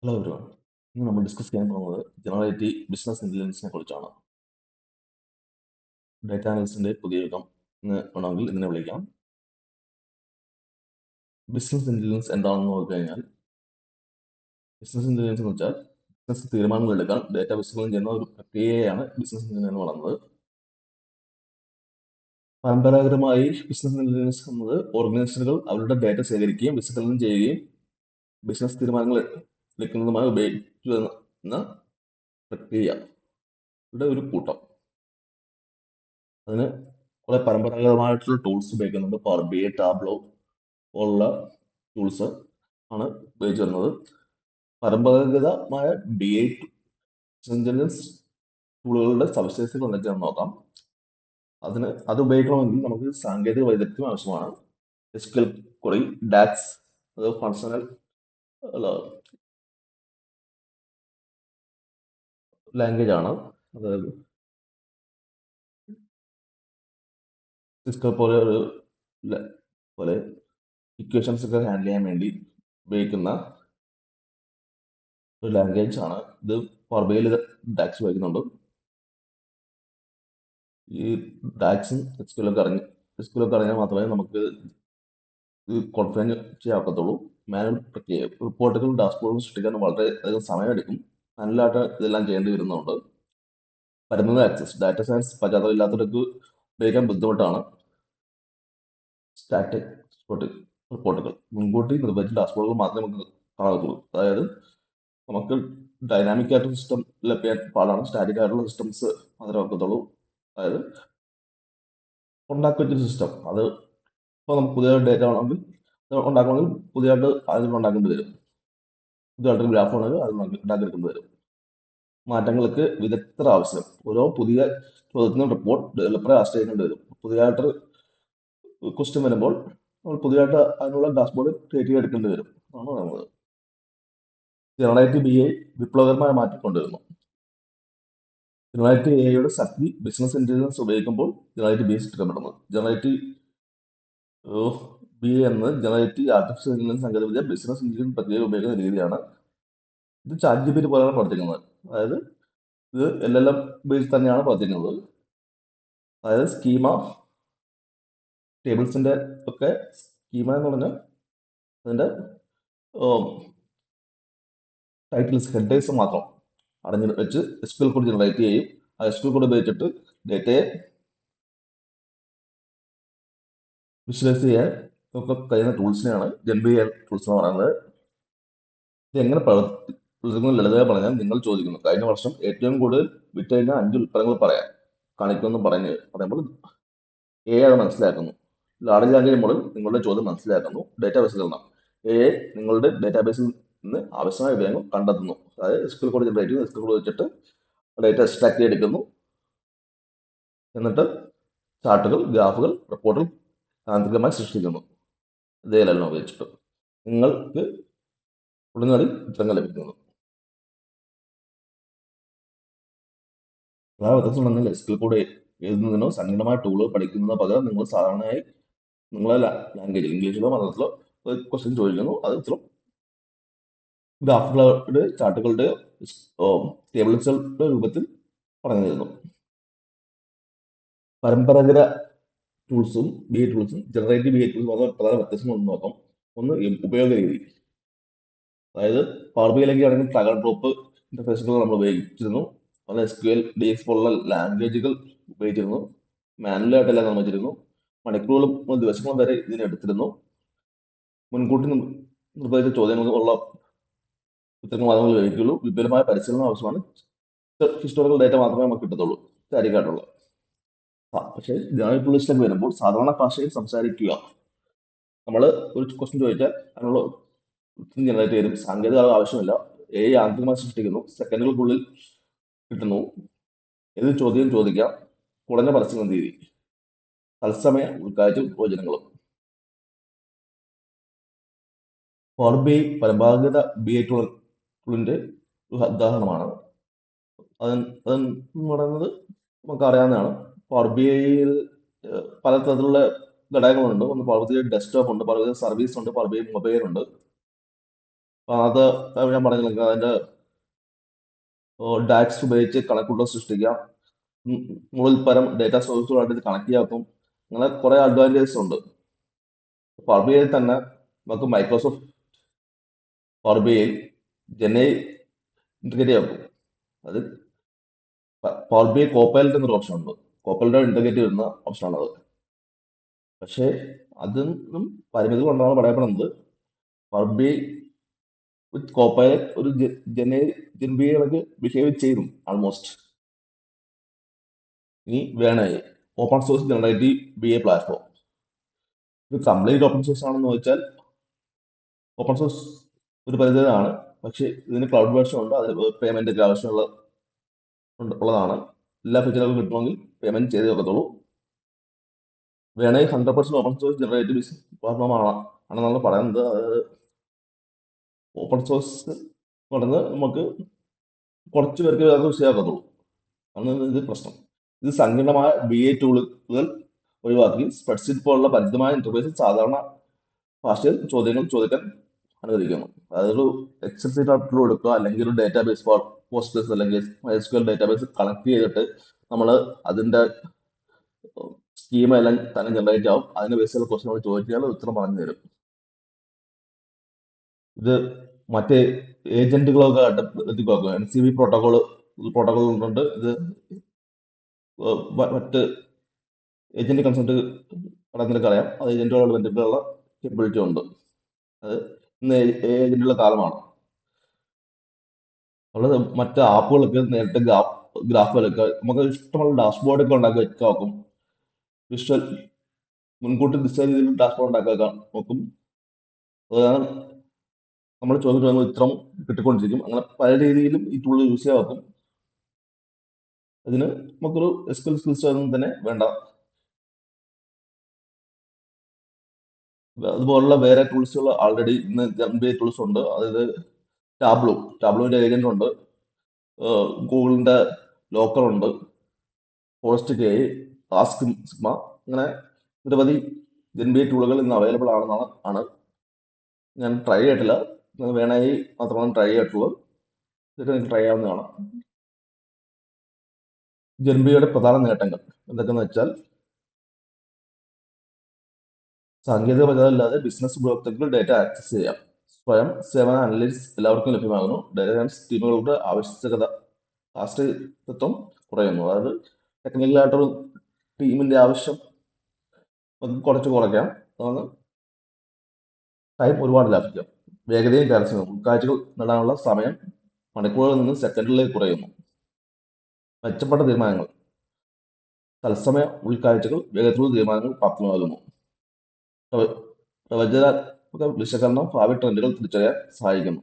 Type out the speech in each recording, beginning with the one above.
Hello everyone. ഇന്ന് നമ്മൾ discuss ചെയ്യാൻ പോകുന്നത് ജനറേറ്റീവ് ബിസിനസ് ഇന്റലിജൻസിനെ കുറിച്ചാണ്. ഡാറ്റ അനലിസ്റ്റിന്റെ പുതിയ യുഗം എന്ന് വേണമെങ്കിൽ ഇതിനെ വിളിക്കാം. ബിസിനസ് ഇന്റലിജൻസ് എന്താണെന്ന് നോക്കിക്കഴിഞ്ഞാൽ, ബിസിനസ് ഇന്റലിജൻസ് എന്ന് വെച്ചാൽ ബിസിനസ് തീരുമാനങ്ങൾ എടുക്കാൻ ഡാറ്റ വിശകലനം ചെയ്യുന്ന ഒരു പ്രക്രിയയാണ് ബിസിനസ് ഇന്റലിജൻസ് എന്ന് പറയുന്നത്. പരമ്പരാഗതമായി ബിസിനസ് ഇന്റലിജൻസ് എന്നത് ഓർഗനൈസേഷനുകൾ അവരുടെ ഡാറ്റ ശേഖരിക്കുകയും വിശകലനം ചെയ്യുകയും ബിസിനസ് തീരുമാനങ്ങൾ എടുക്കുന്നതുമായി ഉപയോഗിച്ചു വരുന്ന പ്രക്രിയയുടെ ഒരു കൂട്ടം. അതിന് കുറെ പരമ്പരാഗതമായിട്ടുള്ള ടൂൾസ് ഉപയോഗിക്കുന്നുണ്ട്. പവർ ബി ഐ, ടാബ്ലോ പോലുള്ള ടൂൾസ് ആണ് ഉപയോഗിച്ച് വരുന്നത്. പരമ്പരാഗതമായ ബി ഐ ഇന്റലിജൻസ് ടൂളുകളുടെ സവിശേഷതകൾ എന്തൊക്കെയാണെന്ന് നോക്കാം. അത് ഉപയോഗിക്കണമെങ്കിൽ നമുക്ക് സാങ്കേതിക വൈദഗ്ധ്യം ആവശ്യമാണ്. SQL query, ഡാക്സ്, അത് ഫങ്ഷണൽ ലാംഗ്വേജ് ആണ്. അതായത് SQL പോലെ ഇക്വേഷൻസ് ഒക്കെ ഹാൻഡിൽ ചെയ്യാൻ വേണ്ടി ഉപയോഗിക്കുന്ന ഒരു ലാംഗ്വേജ് ആണ് ഇത്. പവർ ബി ഐയിൽ ഡാക്സ് ഉപയോഗിക്കുന്നുണ്ട്. ഈ ഡാക്സും SQL ഒക്കെ അറിഞ്ഞാൽ മാത്രമേ നമുക്ക് ഇത് കോൺഫിഗർ ചെയ്യാക്കത്തുള്ളൂ. മാനുവൽ പ്രക്രിയ റിപ്പോർട്ടുകളും ഡാഷ്ബോർഡും സൃഷ്ടിക്കാൻ വളരെ അധികം സമയമെടുക്കും. മാനുവലായിട്ട് ഇതെല്ലാം ചെയ്യേണ്ടി വരുന്നുണ്ട്. പരമ്പര ആക്സസ് ഡാറ്റ സയൻസ് പശ്ചാത്തലം ഇല്ലാത്തവർക്ക് ഉപയോഗിക്കാൻ ബുദ്ധിമുട്ടാണ്. സ്റ്റാറ്റിക് റിപ്പോർട്ടുകൾ മുൻകൂട്ടി നിർവചിച്ച ഡാഷ്ബോർഡുകൾ മാത്രമേ നമുക്ക് കാണാത്തുള്ളൂ. അതായത് നമുക്ക് ഡൈനാമിക് ആയിട്ടുള്ള സിസ്റ്റം ലഭ്യം പാടാണ്. സ്റ്റാറ്റിക് ആയിട്ടുള്ള സിസ്റ്റംസ് മാത്രമേ വെക്കത്തുള്ളൂ. അതായത് ഉണ്ടാക്കി വെച്ചൊരു സിസ്റ്റം, അത് ഇപ്പോൾ നമുക്ക് പുതിയ ഡേറ്റ ആണെങ്കിൽ ഉണ്ടാക്കണമെങ്കിൽ പുതിയതായിട്ട് അതിന് ഉണ്ടാക്കേണ്ടി വരും. പുതിയതായിട്ട് ഗ്രാഫ് ആണെങ്കിൽ അത് ഉണ്ടാക്കിയെടുക്കേണ്ടി വരും. മാറ്റങ്ങൾക്ക് വിദഗ്ധർ ആവശ്യം. ഓരോ പുതിയ ചോദ്യത്തിനും റിപ്പോർട്ട് ഡെവലപ്പറെ ആശ്രയിക്കേണ്ടി വരും. പുതിയതായിട്ട് ക്വസ്റ്റ്യൻ വരുമ്പോൾ നമ്മൾ പുതിയതായിട്ട് അതിനുള്ള ഡാഷ്ബോർഡ് ക്രിയേറ്റ് ചെയ്തെടുക്കേണ്ടി വരും ആണ് പറയുന്നത്. ജനറേറ്റീവ് ബി ഐ വിപ്ലവകരമായ മാറ്റം കൊണ്ടുവരുന്നു. ജനറേറ്റീവ് എ ഐയുടെ ശക്തി ബിസിനസ് ഇന്റലിജൻസ് ഉപയോഗിക്കുമ്പോൾ ജനറേറ്റീവ് ബി ഐ സൃഷ്ടിക്കപ്പെടുന്നു. ജനറേറ്റീവ് ബി ഐ എന്നത് ജനറേറ്റീവ് ആർട്ടിഫിഷ്യൽ ഇന്റലിജൻസ് സാങ്കേതികവിദ്യ ബിസിനസ് ഇന്റലിജൻസ് പ്രക്രിയ ഉപയോഗിക്കുന്ന രീതിയാണ്. ഇത് ChatGPT പോലെയാണ് പ്രവർത്തിക്കുന്നത്. അതായത് ഇത് LLM ബേസ് തന്നെയാണ് പ്രവർത്തിക്കുന്നത്. അതായത് സ്കീമ, ടേബിൾസിന്റെ ഒക്കെ സ്കീമ എന്ന് പറഞ്ഞാൽ അതിന്റെ ടൈറ്റിൽസ്, ഹെഡേഴ്സ് മാത്രം അടഞ്ഞു വെച്ച് SQL കോഡ് ജനറേറ്റ് ചെയ്യും. ആ SQL കോഡ് ഉപയോഗിച്ചിട്ട് ഡേറ്റയെ വിഷ്വലൈസ് ചെയ്യാൻ ഒക്കെ കഴിയുന്ന ടൂൾസിനെയാണ് ജെൻബിഐ ടൂൾസ് എന്ന് പറയുന്നത്. ഇത് എങ്ങനെ പ്രവർത്തിക്കുന്നു ലളിതമായി പറഞ്ഞാൽ, നിങ്ങൾ ചോദിക്കുന്നു കഴിഞ്ഞ വർഷം ഏറ്റവും കൂടുതൽ വിറ്റഴിഞ്ഞ 5 ഉൽപ്പന്നങ്ങൾ പറയാം കാണിക്കുമെന്ന് പറയുമ്പോൾ അത് മനസ്സിലാക്കുന്നു. ലാർജ് ലാംഗ്വേജ് മോഡൽ നിങ്ങളുടെ ചോദ്യം മനസ്സിലാക്കുന്നു. ഡേറ്റ വിശകലനം നിങ്ങളുടെ ഡേറ്റാബേസിൽ നിന്ന് ആവശ്യമായ വിവരങ്ങൾ കണ്ടെത്തുന്നു. അതായത് SQL കോഡ് ജനറേറ്റ് ചെയ്യുന്നു. SQL കോഡ് വെച്ചിട്ട് ഡേറ്റ എക്സ്ട്രാക്ട് ചെയ്തെടുക്കുന്നു. എന്നിട്ട് ചാർട്ടുകൾ, ഗ്രാഫുകൾ, റിപ്പോർട്ടുകൾ താന്ത്രികമായി സൃഷ്ടിക്കുന്നു. ഇതേലെല്ലാം ഉപയോഗിച്ചിട്ട് നിങ്ങൾക്ക് ഉടനടി ഉത്തരങ്ങൾ ലഭിക്കുന്നു. അതാണ് വ്യത്യസ്തം. SQL കോഡ് എഴുതുന്നതിനോ സങ്കീർണമായ ടൂളുകൾ പഠിക്കുന്നതിനോ പകരം നിങ്ങൾ സാധാരണയായി നിങ്ങളെ ലാംഗ്വേജിൽ, ഇംഗ്ലീഷിലോ മലയാളത്തിലോ ക്വസ്റ്റ്യൻ ചോദിക്കുന്നു. അത് ഇത്ര ഗ്രാഫുകളുടെ, ചാർട്ടുകളുടെ, ടേബിൾസുകളുടെ രൂപത്തിൽ പറഞ്ഞു തരുന്നു. പരമ്പരാഗത ടൂൾസും ബി ഐ ടൂൾസും ജനറേറ്റീവ് ബി ഐ ടൂൾസും വളരെ പ്രധാന വ്യത്യാസങ്ങൾ നോക്കാം. ഒന്ന്, ഉപയോഗ രീതി. അതായത് പവർ ബി ഐയിലേക്ക് ആണെങ്കിൽ ഡ്രാഗ് ആൻഡ് ഡ്രോപ്പ് ഇന്റർഫേസുകൾ നമ്മൾ ഉപയോഗിച്ചിരുന്നു. അതുപോലെ SQL, DX പോലുള്ള ലാംഗ്വേജുകൾ ഉപയോഗിച്ചിരുന്നു. മാനുവലായിട്ടെല്ലാം നിർമ്മിച്ചിരുന്നു. മണിക്കൂറുകളും ദിവസങ്ങളും വരെ ഇതിനെടുത്തിരുന്നു. മുൻകൂട്ടി നിർവചിച്ച ചോദ്യങ്ങളുള്ള ഉത്തരങ്ങൾ മാത്രമേ ലഭിക്കുകയുള്ളൂ. വിപുലമായ പരിശീലനം ആവശ്യമാണ്. ഹിസ്റ്റോറിക്കൽ ഡേറ്റ മാത്രമേ നമുക്ക് കിട്ടത്തുള്ളൂ, സ്റ്റാറ്റിക് ആയിട്ടുള്ള. പക്ഷേ ജനറൽ ടൂൾസിലേക്ക് വരുമ്പോൾ സാധാരണ ഭാഷയിൽ സംസാരിക്കുക. നമ്മൾ ഒരു ക്വസ്റ്റ്യൻ ചോദിച്ചാൽ അതിനുള്ള ജനറേറ്റ് ചെയ്യും. സാങ്കേതിക അറിവ് ആവശ്യമില്ല. യാന്ത്രികമായി സൃഷ്ടിക്കുന്നു. സെക്കൻഡുകൾക്കുള്ളിൽ കിട്ടുന്നു. ഏത് ചോദ്യം ചോദിക്കാം. കുറഞ്ഞ പരിശീലന രീതി, തത്സമയ ഉൾക്കാഴ്ചയും പ്രവചനങ്ങളും. പവർ ബി ഐ പരമ്പരാഗത ബി ഐ ടൂളിന്റെ ഒരു ഉദാഹരണമാണ്. അത് പറയുന്നത് നമുക്ക് അറിയാവുന്നതാണ്. പവർ ബി ഐയിൽ പല തരത്തിലുള്ള ഘടകങ്ങളുണ്ട്. ഒന്ന് പവർ ബി ഐ ഡെസ്ക്ടോപ്പ് ഉണ്ട്, പവർ ബി ഐ സർവീസ് ഉണ്ട്, പവർ ബി ഐ മൊബൈൽ ഉണ്ട്. അപ്പൊ അത് ഞാൻ പറഞ്ഞില്ല, അതിന്റെ ഡാക്സ് ഉപയോഗിച്ച് കണക്കുകൂട്ടൽ സൃഷ്ടിക്കാം. ഉം, മുകളിൽ പരം ഡേറ്റാ സോഴ്സുകളായിട്ട് ഇത് കണക്ട് ചെയ്യാക്കും. അങ്ങനെ കുറെ അഡ്വാൻറ്റേജസ് ഉണ്ട്. പവർ ബി ഐ തന്നെ നമുക്ക് Microsoft power B I gen integrate ചെയ്യാക്കും. അത് പവർ ബി ഐ കോപ്പൈലറ്റ് എന്നൊരു ഓപ്ഷൻ ഉണ്ട്. കോപ്പൈലറ്റ് ഇന്റഗ്രേറ്റ് വരുന്ന ഓപ്ഷനാണ് അത്. പക്ഷേ അതിനും പരിമിതികൾ ഉണ്ടെന്നാണ് പറയപ്പെടുന്നത്. Power B I with copilot ഒരു ജെൻ ബി ഐ ബിഹേവ് ചെയ്യും ആൾമോസ്റ്റ്. ഇനി വേണേ open source generative B I platform. ഇത് കംപ്ലീറ്റ് ഓപ്പൺ സോഴ്സ് ആണെന്ന് ചോദിച്ചാൽ ഓപ്പൺ സോഴ്സ് ഒരു പരിധിയിലാണ്. പക്ഷേ ഇതിന് ക്ലൗഡ് വേർഷൻ ഉണ്ട്, അതിന് പേയ്മെന്റ് ഒക്കെ ഉള്ളതാണ്. എല്ലാ ഫീച്ചറുകളും കിട്ടണമെങ്കിൽ പേയ്മെന്റ് ചെയ്തേ ഒക്കത്തുള്ളൂ. വേണമെങ്കിൽ 100% ഓപ്പൺ സോഴ്സ് ജനറേറ്റീവ് പ്ലാറ്റ്ഫോം ആണെന്നാണ് പറയുന്നത്. അതായത് ഓപ്പൺ സോഴ്സ് പറഞ്ഞത് നമുക്ക് കുറച്ച് പേർക്ക് അത് യൂസ് ചെയ്യാക്കത്തുള്ളൂ. അതാണ് ഇത് പ്രശ്നം. ഇത് സങ്കീർണമായ ബി ഐ ടൂളുകൾ ഒഴിവാക്കി സ്പ്രെഡ്ഷീറ്റ് പോലുള്ള പരിചിതമായ ഇന്റർഫേസിൽ സാധാരണ ഭാഷയിൽ ചോദ്യങ്ങൾ ചോദിക്കാൻ അനുവദിക്കുന്നു. അതായത് ഒരു എക്സൽ സീറ്റ് ഔട്ട്പുട്ട് കൊടുക്കുക, അല്ലെങ്കിൽ ഒരു ഡേറ്റാബേസ് പോസ്റ്റ്ഗ്രസ് അല്ലെങ്കിൽ MySQL ഡേറ്റാബേസ് കണക്ട് ചെയ്തിട്ട് നമ്മൾ അതിന്റെ സ്കീമ എല്ലാം തന്നെ ജനറേറ്റ് ആവും. അതിന് ബേസിലുള്ള ക്വസ്റ്റ്യൻ ചോദിച്ചാൽ ഉത്തരം പറഞ്ഞു തരും. ഇത് മറ്റ് ഏജന്റുകളൊക്കെ എത്തിക്കുക. NCV പ്രോട്ടോകോൾ ഉണ്ട്. ഇത് മറ്റ് ഏജന്റ് കൺസെപ്റ്റ് നിനക്ക് അറിയാം. അത് ഏജന്റുകളോട് ബന്ധപ്പെട്ടുള്ള കേപ്പബിലിറ്റി ഉണ്ട്. അത് ഇന്ന് ഏജന്റുള്ള കാലമാണ്. ഉള്ളത് മറ്റ് ആപ്പുകളൊക്കെ നേരിട്ട് ഗ്രാഫുകളൊക്കെ നമുക്ക് ഇഷ്ടമുള്ള ഡാഷ്ബോർഡൊക്കെ ഉണ്ടാക്കി വെക്കാൻ നോക്കും. വിഷ്വൽ മുൻകൂട്ടി ഡിസൈൻ ചെയ്ത് ഡാഷ്ബോർഡ് ഉണ്ടാക്കാൻ നോക്കും. അതാണ് നമ്മൾ ചോദിക്കുന്ന ഉത്തരം കിട്ടിക്കൊണ്ടിരിക്കും. അങ്ങനെ പല രീതിയിലും ഈ ടൂൾ യൂസ് ചെയ്യാൻ നോക്കും. അതിന് നമുക്കൊരു SQL സ്കിൽസ് ഒന്നും തന്നെ വേണ്ട. അതുപോലുള്ള വേറെ ടൂൾസുകൾ ആൾറെഡി ഇന്ന് MBA ടൂൾസ് ഉണ്ട്. അതായത് ടാബ്ലൂവിന്റെ ഏജന്റ് ഉണ്ട്, ഗൂഗിളിന്റെ ലോക്കർ ഉണ്ട്, പോസ്റ്റ് കെ, ടാസ്ക് സിഗ്മ, അങ്ങനെ നിരവധി MBA ടൂളുകൾ ഇന്ന് അവൈലബിൾ ആണ്. ഞാൻ ട്രൈ ചെയ്തിട്ടില്ല. വേണമെങ്കിൽ മാത്രമാണ് ട്രൈ ചെയ്തിട്ടുള്ളത്. ഇതൊക്കെ നിങ്ങൾക്ക് ട്രൈ ചെയ്യാവുന്നതാണ്. ജെൻബിയുടെ പ്രധാന നേട്ടങ്ങൾ എന്തൊക്കെയെന്ന് വെച്ചാൽ, സാങ്കേതിക പരിജ്ഞാനമില്ലാതെ ബിസിനസ് ഉപഭോക്താക്കൾ ഡേറ്റ ആക്സസ് ചെയ്യാം. സ്വയം സേവന അനലിറ്റിക്സ് എല്ലാവർക്കും ലഭ്യമാകുന്നു. ഡേറ്റ സയൻസ് ടീമുകളുടെ ആശ്രിതത്വം കുറയുന്നു. അതായത് ടെക്നിക്കലായിട്ടൊരു ടീമിന്റെ ആവശ്യം നമുക്ക് കുറച്ച് കുറയ്ക്കാം. അതാണ് ടൈം ഒരുപാട് ലാഭിക്കാം. വേഗതയും കാര്യക്ഷമതയും ഉൾക്കാഴ്ചകൾ നേടാനുള്ള സമയം മണിക്കൂറുകളിൽ നിന്ന് സെക്കൻഡിലേക്ക് കുറയുന്നു. മെച്ചപ്പെട്ട തീരുമാനങ്ങൾ, തത്സമയ ഉൾക്കാഴ്ചകൾ വേഗത്തിലുള്ള തീരുമാനങ്ങൾ പ്രാപ്തമാകുന്നു. പ്രവചനാത്മക വിശകലനം ഭാവി ട്രെൻഡുകൾ തിരിച്ചറിയാൻ സഹായിക്കുന്നു.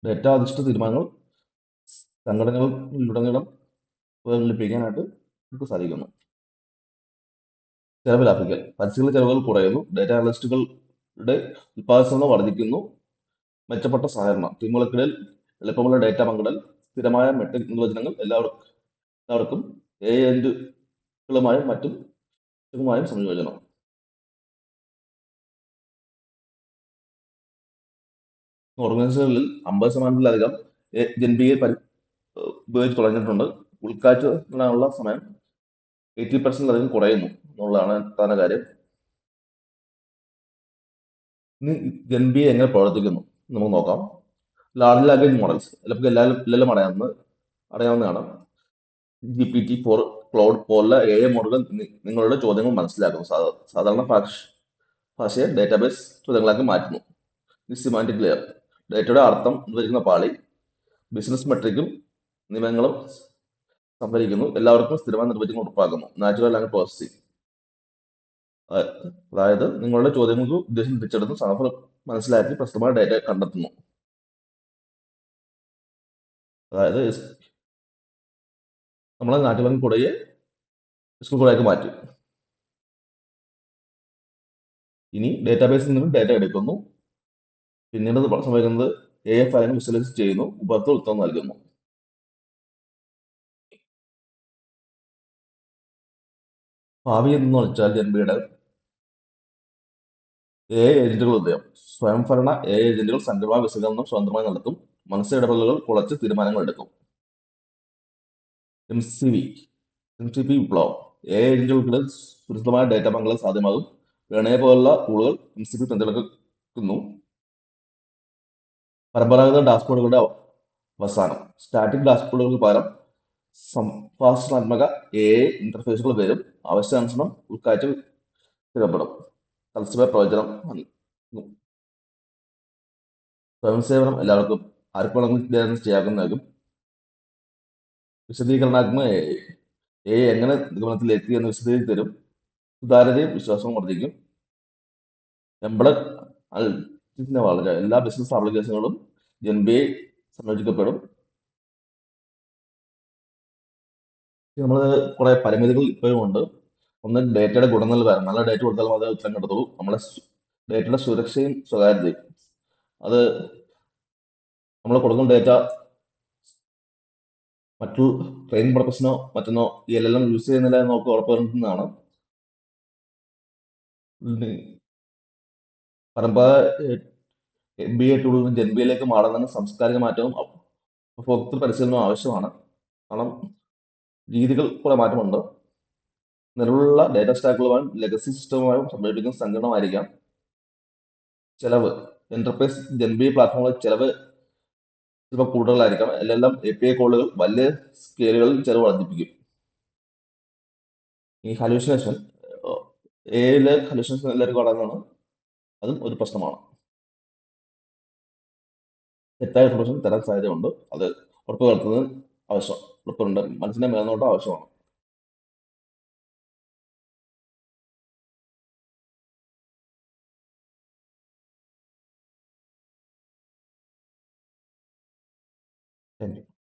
ഡേറ്റ അധിഷ്ഠിത തീരുമാനങ്ങൾ സംഘടനകളിലുടനീളം ലഭിക്കാനായിട്ട് നമുക്ക് സാധിക്കുന്നു. ചെലവ് ലാഭിക്കൽ, പരിശീലന ചെലവുകൾ കുറയുന്നു. ഡേറ്റ അനലിസ്റ്റുകളുടെ ഉത്പാദനക്ഷമത വർദ്ധിക്കുന്നു. മെച്ചപ്പെട്ട സഹകരണം, ടീമുകൾക്കിടയിൽ എളുപ്പമുള്ള ഡേറ്റ പങ്കിടൽ, സ്ഥിരമായ മെട്രിക് നിർവചനങ്ങൾ എല്ലാവർക്കും ഏജന്റുകളുമായും മറ്റും സംയോജനം. ഓർഗനൈസേഷനുകളിൽ 50%-ലധികം ജെൻബിയെ ഉപയോഗിച്ച് തുടങ്ങിയിട്ടുണ്ട്. ഉൾക്കാഴ്ച നേടാനുള്ള സമയം 80%-ലധികം കുറയുന്നു എന്നുള്ളതാണ് പ്രധാന കാര്യം. ഇനി ജെൻബിയെ എങ്ങനെ പ്രവർത്തിക്കുന്നു നമുക്ക് നോക്കാം. ലാർജ് ലാംഗ്വേജ് മോഡൽസ് ചിലപ്പോൾ എല്ലാവരും അറിയാവുന്നതാണ്. GPT-4, ക്ലൗഡ് പോലുള്ള AI മോഡലുകൾ നിങ്ങളുടെ ചോദ്യങ്ങൾ മനസ്സിലാക്കുന്നു. സാധാരണ ഭാഷയെ ഡേറ്റാബേസ് ചോദ്യങ്ങളാക്കി മാറ്റുന്നു. സിമാന്റിക് ലെയർ, ഡേറ്റയുടെ അർത്ഥം നിർവചിക്കുന്ന പാളി, ബിസിനസ് മെട്രിക്കും നിയമങ്ങളും സംഭരിക്കുന്നു. എല്ലാവർക്കും സ്ഥിരമായ നിർവചനങ്ങൾ ഉറപ്പാക്കുന്നു. നാച്ചുറൽ ലാംഗ്വേജ് പ്രോസസ്സിംഗ്, അതായത് നിങ്ങളുടെ ചോദ്യങ്ങൾക്ക് ഉദ്ദേശം തിരിച്ചെടുത്ത് സാധനം മനസ്സിലാക്കി പ്രസക്തമായ ഡേറ്റ കണ്ടെത്തുന്നു. അതായത് നമ്മളെ നാച്ചുറൽ കൂടെയെ സ്കൂൾ കൂടെയൊക്കെ മാറ്റും. ഇനി ഡേറ്റാബേസിൽ നിന്നും ഡേറ്റ എടുക്കുന്നു. പിന്നീട് സംഭവിക്കുന്നത് AI ഫയലിനെ വിഷ്വലൈസ് ചെയ്യുന്നു, ഉപഭോക്തൃ ഉത്തരം നൽകുന്നു. ഭാവി എന്ന് വെച്ചാൽ ജെൻബിയുടെ AI ഏജന്റുകൾ ഉദയം. സ്വയംഭരണ AI ഏജന്റുകൾ സങ്കീർണമായ വിശകലനം സ്വതന്ത്രമായി നടത്തും. മനുഷ്യ ഇടപെടലുകൾ കുറച്ച് തീരുമാനങ്ങൾ എടുക്കും. MCV MCP വിപ്ലവം. AI ഏജന്റുകൾക്കിടെ സുരക്ഷിതമായ ഡേറ്റ പങ്കിടൽ സാധ്യമാകും. ഗണയെ പോലുള്ള ടൂളുകൾ MCP പിന്തുണയ്ക്കുന്നു. പരമ്പരാഗത ഡാഷ്ബോർഡുകളുടെ അവസാനം. സ്റ്റാറ്റിക് ഡാഷ്ബോർഡുകൾക്ക് പകരം സംഭാഷണാത്മക AI ഇന്റർഫേസുകൾ വരും. ആവശ്യാനുസരണം ഉൾക്കാഴ്ച സ്ഥിരപ്പെടും. തത്സമയ പ്രവചനം നൽകും. സ്വയംസേവനം എല്ലാവർക്കും ആർക്കും വേണമെങ്കിലും ചെയ്യാവുന്നതാകും. വിശദീകരണാത്മക AI എങ്ങനെ നിഗമനത്തിൽ എത്തി എന്ന് വിശദീകരിച്ച് തരും. സുതാര്യതയും വിശ്വാസവും വർദ്ധിക്കും. എംബഡഡ് അനലിറ്റിക്സിന്റെ വളരെ എല്ലാ ബിസിനസ് ആപ്ലിക്കേഷനുകളും GenBI സംയോജിക്കപ്പെടും. നമ്മൾ കുറെ പരിമിതികൾ ഇപ്പോഴും ഉണ്ട്. ഒന്ന്, ഡേറ്റയുടെ ഗുണനിലവാരം. നല്ല ഡേറ്റ കൊടുത്താൽ മാത്രമേ ഉത്തരം കിട്ടത്തുള്ളൂ. നമ്മുടെ ഡേറ്റയുടെ സുരക്ഷയും സ്വകാര്യതയും. അത് നമ്മൾ കൊടുക്കുന്ന ഡേറ്റ മറ്റു ട്രെയിനിങ് പർപ്പസിനോ മറ്റൊന്നോ ഈ LLM യൂസ് ചെയ്യുന്നില്ല എന്ന് നമുക്ക് ഉറപ്പുവരുത്തുന്നതാണ്. പരമ്പരാഗത MBA ടൂളിൽ നിന്ന് GenBIയിലേക്ക് മാറുന്നതിന് സാംസ്കാരിക മാറ്റവും ഉപഭോക്തൃ പരിശീലനവും ആവശ്യമാണ്. കാരണം രീതികൾ കുറെ മാറ്റമുണ്ട്. നിലവിലുള്ള ഡേറ്റ സ്റ്റാക്കുകളുമായും ലെഗസി സിസ്റ്റവുമായും സംയോജിപ്പിക്കുന്നത് സങ്കീർണമായിരിക്കാം. ചെലവ്. എന്റർപ്രൈസ് GenBI പ്ലാറ്റ്ഫോമുകളുടെ ചെലവ് ചിലപ്പോൾ കൂടുതലായിരിക്കാം. LLM API കോളുകൾ വലിയ സ്കെയിലുകളിൽ ചെലവ് വർദ്ധിപ്പിക്കും. ഈ ഹലൂസിനേഷൻ, AI ഹലൂസിനേഷൻ എല്ലാവർക്കും അടങ്ങുന്നതാണ്. അതും ഒരു പ്രശ്നമാണ്. തെറ്റായ ഇൻഫർമേഷൻ തരാൻ സാധ്യതയുണ്ട്. അത് ഉറപ്പുവരുത്തുന്നത് ഉറപ്പുണ്ട്. മനസ്സിന്റെ മേൽനോട്ടം ആവശ്യമാണ്. Thank you.